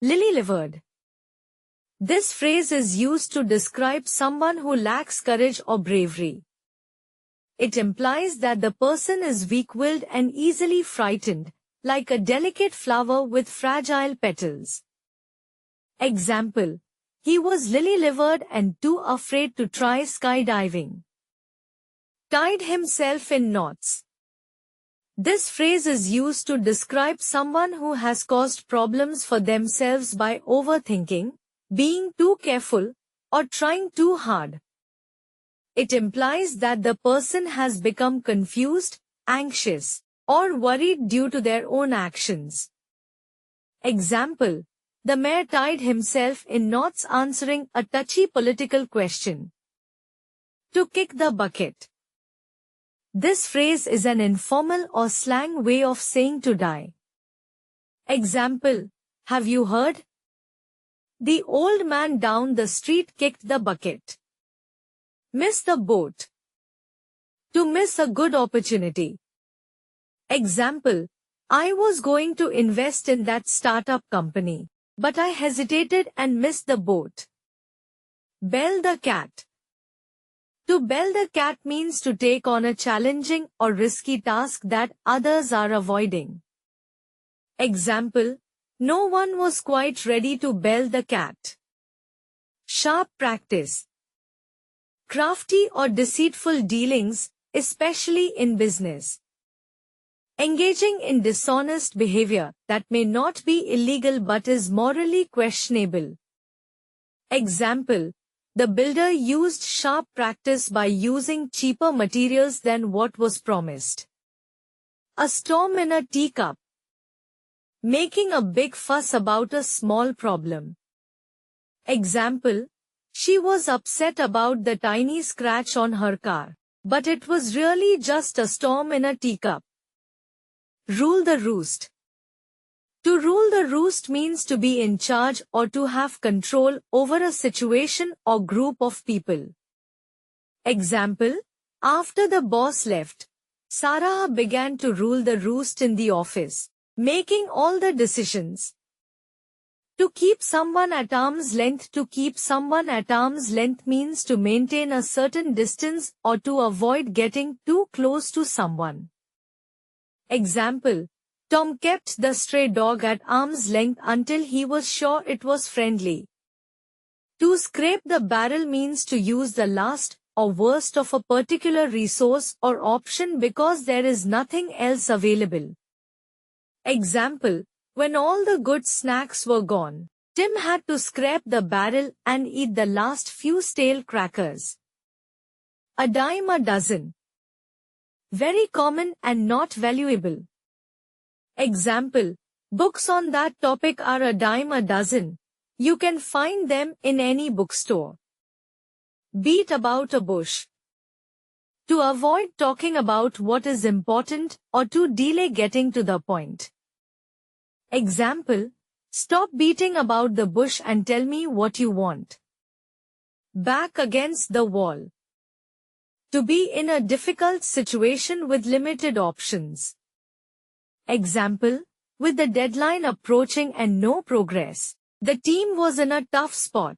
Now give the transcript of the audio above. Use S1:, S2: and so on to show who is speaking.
S1: Lily-livered. This phrase is used to describe someone who lacks courage or bravery. It implies that the person is weak-willed and easily frightened, like a delicate flower with fragile petals. Example: he was lily-livered and too afraid to try skydiving. Tied himself in knots. This phrase is used to describe someone who has caused problems for themselves by overthinking, being too careful, or trying too hard. It implies that the person has become confused, anxious, or worried due to their own actions. Example: the mayor tied himself in knots answering a touchy political question. To kick the bucket. This phrase is an informal or slang way of saying to die. Example: have you heard? The old man down the street kicked the bucket. Miss the boat. To miss a good opportunity. Example: I was going to invest in that startup company, but I hesitated and missed the boat. Bell the cat. To bell the cat means to take on a challenging or risky task that others are avoiding. Example: no one was quite ready to bell the cat. Sharp practice. Crafty or deceitful dealings, especially in business. Engaging in dishonest behavior that may not be illegal but is morally questionable. Example: the builder used sharp practice by using cheaper materials than what was promised. A storm in a teacup. Making a big fuss about a small problem. Example: she was upset about the tiny scratch on her car, but it was really just a storm in a teacup. Rule the roost. To rule the roost means to be in charge or to have control over a situation or group of people. Example: after the boss left, Sarah began to rule the roost in the office, making all the decisions. To keep someone at arm's length. To keep someone at arm's length means to maintain a certain distance or to avoid getting too close to someone. Example: Tom kept the stray dog at arm's length until he was sure it was friendly. To scrape the barrel means to use the last or worst of a particular resource or option because there is nothing else available. Example: when all the good snacks were gone, Tim had to scrape the barrel and eat the last few stale crackers. A dime a dozen. Very common and not valuable. Example: books on that topic are a dime a dozen. You can find them in any bookstore. Beat about a bush. To avoid talking about what is important or to delay getting to the point. Example: stop beating about the bush and tell me what you want. Back against the wall. To be in a difficult situation with limited options. Example: with the deadline approaching and no progress, the team was in a tough spot.